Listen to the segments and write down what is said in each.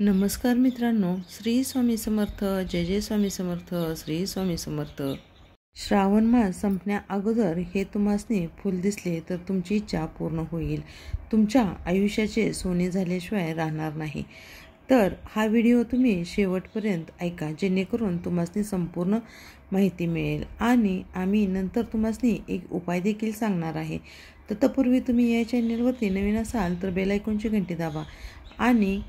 नमस्कार मित्रांनो, श्री स्वामी समर्थ. जय जय स्वामी समर्थ. श्री स्वामी समर्थ. श्रावण मास संपण्या अगोदर हे तुम्हासनी फूल दिसले तर तुमची इच्छा पूर्ण होईल. तुमच्या आयुष्याचे सोने झाल्याशिवाय राहणार नाही. तर हा व्हिडिओ तुम्ही शेवटपर्यंत ऐका, जेणेकरून तुम्हासनी संपूर्ण माहिती मिळेल आणि आम्ही नंतर तुम्हासनी एक उपाय देखील सांगणार आहे. तर तत्पूर्वी तुम्ही या चॅनलवरती नवीन असाल तर बेल आयकॉनची घंटी दाबा आणि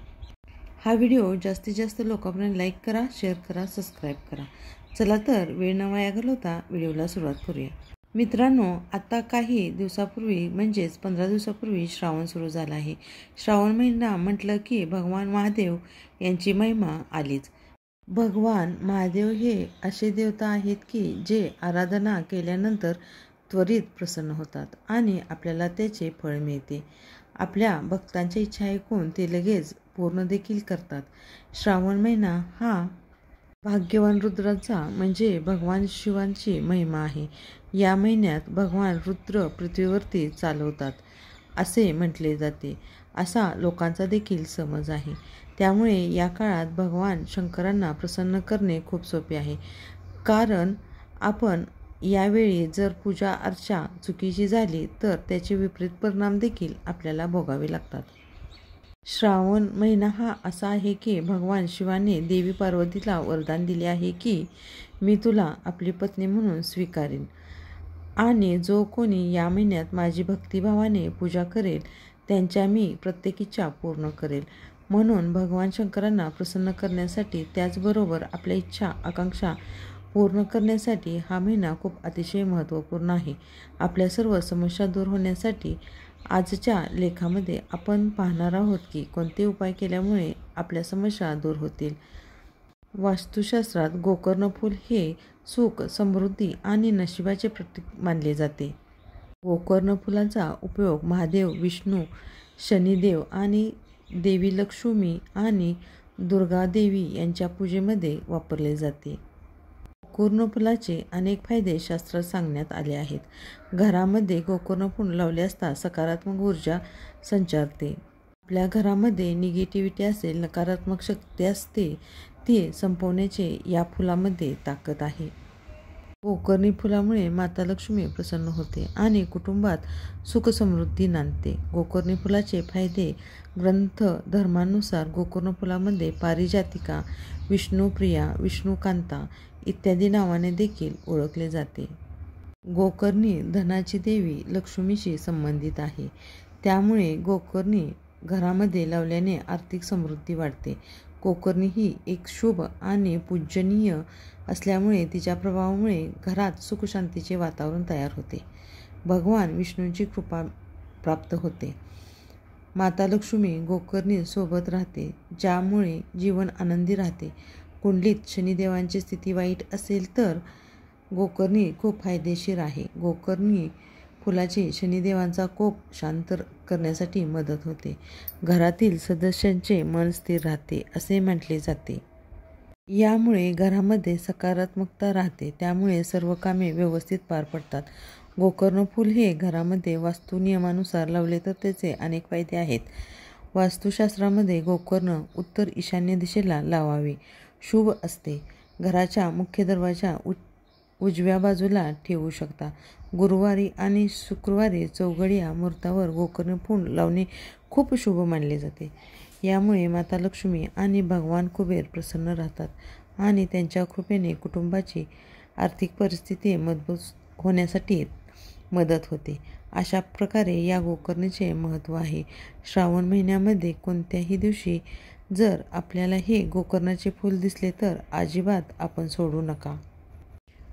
हा व्हिडिओ जास्तीत जास्त लोकांपर्यंत लाईक करा, शेअर करा, सबस्क्राईब करा. चला तर वेळ न वाया घालवता व्हिडिओला सुरुवात करूया. मित्रांनो, आता काही दिवसापूर्वी म्हणजेच 15 दिवसापूर्वी श्रावण सुरू झाला आहे. श्रावण महिना म्हटलं की भगवान महादेव यांची महिमा आलीच. भगवान महादेव हे असे देवता आहेत की जे आराधना केल्यानंतर त्वरित प्रसन्न होतात आणि आपल्याला त्याचे फळ मिळते. आपल्या भक्तांची इच्छा ऐकून ते लगेच पूर्ण देखील करतात. श्रावण महिना हा भाग्यवान रुद्राचा म्हणजे भगवान शिवांची महिमा आहे. या महिन्यात भगवान रुद्र पृथ्वीवरती चालवतात असे म्हटले जाते, असा लोकांचा देखील समज आहे. त्यामुळे या काळात भगवान शंकरांना प्रसन्न करणे खूप सोपे आहे. कारण आपण यावेळी जर पूजा अर्चा चुकीची झाली तर त्याचे विपरीत परिणाम देखील आपल्याला भोगावे लागतात. श्रावण महिना हा असा आहे की भगवान शिवाने देवी पार्वतीला वरदान दिले आहे की मी तुला आपली पत्नी म्हणून स्वीकारेन आणि जो कोणी या महिन्यात माझी भक्तिभावाने पूजा करेल त्यांच्या मी प्रत्येक इच्छा पूर्ण करेल. म्हणून भगवान शंकरांना प्रसन्न करण्यासाठी त्याचबरोबर आपल्या इच्छा आकांक्षा पूर्ण करण्यासाठी हा महिना खूप अतिशय महत्त्वपूर्ण आहे. आपल्या सर्व समस्या दूर होण्यासाठी आजच्या लेखामध्ये आपण पाहणार आहोत की कोणते उपाय केल्यामुळे आपल्या समस्या दूर होतील. वास्तुशास्त्रात गोकर्ण फूल हे सुख, समृद्धी आणि नशिबाचे प्रतीक मानले जाते. गोकर्ण फुलाचा उपयोग महादेव, विष्णू, शनिदेव आणि देवी लक्ष्मी आणि दुर्गादेवी यांच्या पूजेमध्ये वापरले जाते. गोकर्ण फुलाचे अनेक फायदे शास्त्रात सांगण्यात आले आहेत. घरामध्ये गोकर्ण फूल लावले असता सकारात्मक ऊर्जा संचारते. आपल्या घरामध्ये निगेटिव्हिटी असेल, नकारात्मक शक्ती असते, ती संपवण्याचे या फुलामध्ये ताकद आहे. गोकर्णी फुलामुळे माता लक्ष्मी प्रसन्न होते आणि कुटुंबात सुख समृद्धी नांदते. गोकर्णी फुलाचे फायदे ग्रंथ धर्मानुसार गोकर्ण फुलामध्ये पारिजातिका, विष्णुप्रिया, विष्णुकांता इत्यादी नावाने देखील ओळखले जाते. गोकर्णी धनाची देवी लक्ष्मीशी संबंधित आहे. त्यामुळे गोकर्णी घरामध्ये लावल्याने आर्थिक समृद्धी वाढते. गोकर्णी ही एक शुभ आणि पूजनीय असल्यामुळे तिच्या प्रभावामुळे घरात सुखशांतीचे वातावरण तयार होते. भगवान विष्णूंची कृपा प्राप्त होते. माता लक्ष्मी गोकर्णी सोबत राहते, ज्यामुळे जीवन आनंदी राहते. कुंडलीत शनिदेवांची स्थिती वाईट असेल तर गोकर्णी खूप फायदेशीर आहे. गोकर्णी फुलाची शनिदेवांचा कोप शांत करण्यासाठी मदत होते. घरातील सदस्यांचे मन स्थिर राहते असे म्हटले जाते. यामुळे घरामध्ये सकारात्मकता राहते, त्यामुळे सर्व कामे व्यवस्थित पार पडतात. गोकर्ण फूल हे घरामध्ये वास्तू नियमानुसार लावले तर त्याचे अनेक फायदे आहेत. वास्तुशास्त्रामध्ये गोकर्ण उत्तर ईशान्य दिशेला लावावे शुभ असते. घराच्या मुख्य दरवाजा उजव्या बाजूला ठेवू शकता. गुरुवारी आणि शुक्रवारी चौघडीया मुहूर्तावर गोकर्ण फूल लावणे खूप शुभ मानले जाते. यामुळे माता लक्ष्मी आणि भगवान कुबेर प्रसन्न राहतात आणि त्यांच्या कृपेने कुटुंबाची आर्थिक परिस्थिती मजबूत होण्यासाठी मदत होते. अशा प्रकारे या गोकर्णीचे महत्त्व आहे. श्रावण महिन्यामध्ये कोणत्याही दिवशी जर आपल्याला हे गोकर्णाचे फूल दिसले तर अजिबात आपण सोडू नका.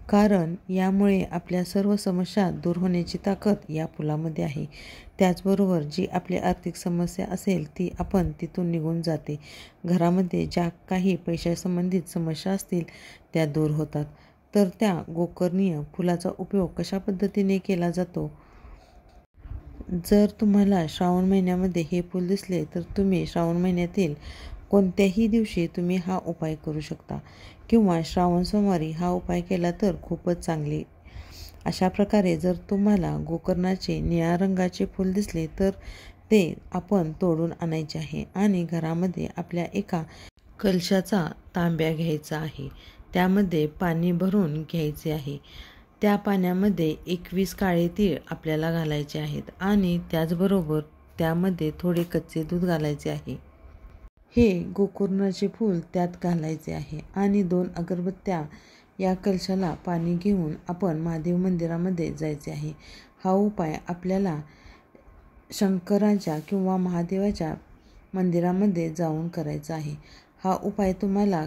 कारण यामुळे आपल्या सर्व समस्या दूर होण्याची ताकद या फुलामध्ये आहे. त्याचबरोबर जी आपली आर्थिक समस्या असेल ती आपण तिथून निघून जाते. घरामध्ये ज्या काही पैशासंबंधित समस्या असतील त्या दूर होतात. तर त्या गोकर्णीय फुलाचा उपयोग कशा पद्धतीने केला जातो. जर तुम्हाला श्रावण महिन्यामध्ये हे फूल दिसले तर तुम्ही श्रावण महिन्यातील कोणत्याही दिवशी तुम्ही हा उपाय करू शकता किंवा श्रावण सोमवारी हा उपाय केला तर खूपच चांगले. अशा प्रकारे जर तुम्हाला गोकर्णाचे निळ्या रंगाचे फूल दिसले तर ते आपण तोडून आणायचे आहे आणि घरामध्ये आपल्या एका कलशाचा तांब्या घ्यायचा आहे. त्यामध्ये पाणी भरून घ्यायचे आहे. त्या पाण्यामध्ये 21 काळे तीळ आपल्याला घालायचे आहेत आणि त्याचबरोबर त्यामध्ये थोडे कच्चे दूध घालायचे आहे. हे गोकर्णाचे फूल त्यात घालायचे आहे आणि 2 अगरबत्त्या या कलशाला पाणी घेऊन आपण महादेव मंदिरामध्ये जायचे आहे. हा उपाय आपल्याला शंकराच्या किंवा महादेवाच्या मंदिरामध्ये जाऊन करायचा आहे. हा उपाय तुम्हाला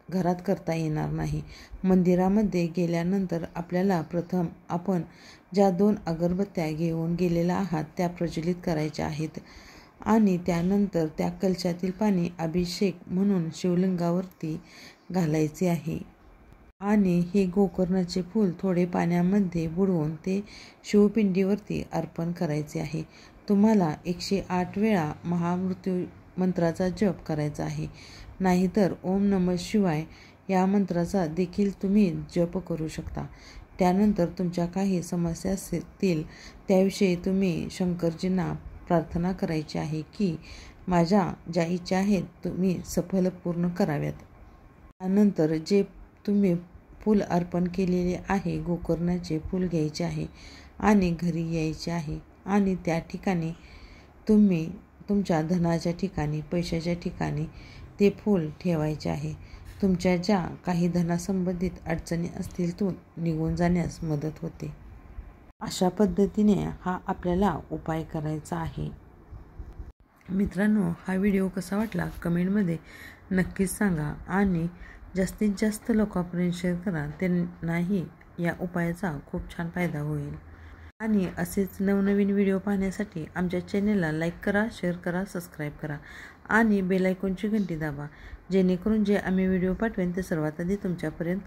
घरात करता येणार नाही. मंदिरामध्ये गेल्यानंतर आपल्याला प्रथम आपण ज्या 2 अगरबत्त्या घेऊन गेलेल्या आहात त्या प्रज्वलित करायच्या आहेत आणि त्यानंतर त्या कलशातील पाणी अभिषेक म्हणून शिवलिंगावरती घालायचे आहे आणि हे गोकर्णाचे फूल थोडे पाण्यामध्ये बुडवून ते शिवपिंडीवरती अर्पण करायचे आहे. तुम्हाला 108 वेळा महामृत्यू मंत्राचा जप करायचा आहे. नाहीतर ओम नमः शिवाय या मंत्राचा देखील तुम्ही जप करू शकता. त्यानंतर तुमच्या काही समस्या असतील त्याविषयी तुम्ही शंकरजींना प्रार्थना करायची आहे की माझ्या ज्या इच्छा आहेत तुम्ही सफल पूर्ण कराव्यात. त्यानंतर जे तुम्ही फूल अर्पण केलेले आहे गोकर्णाचे फूल घ्यायचे आहे आणि घरी यायचे आहे आणि त्या ठिकाणी तुम्ही तुमच्या धनाच्या ठिकाणी पैशाच्या ठिकाणी ते फूल ठेवायचे आहे. तुमच्या ज्या काही धनासंबंधित अडचणी असतील तो निघून जाण्यास मदत होते. अशा पद्धतीने हा आपल्याला उपाय करायचा आहे. मित्रांनो, हा व्हिडिओ कसा वाटला कमेंटमध्ये नक्कीच सांगा आणि जास्तीत जास्त लोकांपर्यंत शेअर करा. त्यांनाही या उपायाचा खूप छान फायदा होईल. आणि असेच नवनवीन व्हिडिओ पाहण्यासाठी आमच्या चॅनेलला लाईक करा, शेअर करा, सबस्क्राईब करा आणि बेल आयकॉनची घंटी दाबा, जेणेकरून जे आम्ही व्हिडिओ पाठवेन ते सर्वात आधी तुमच्यापर्यंत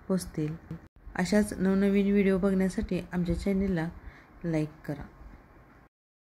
पोहोचतील. अशाच नवनवीन व्हिडिओ बघण्यासाठी आमच्या चॅनेलला लाईक करा.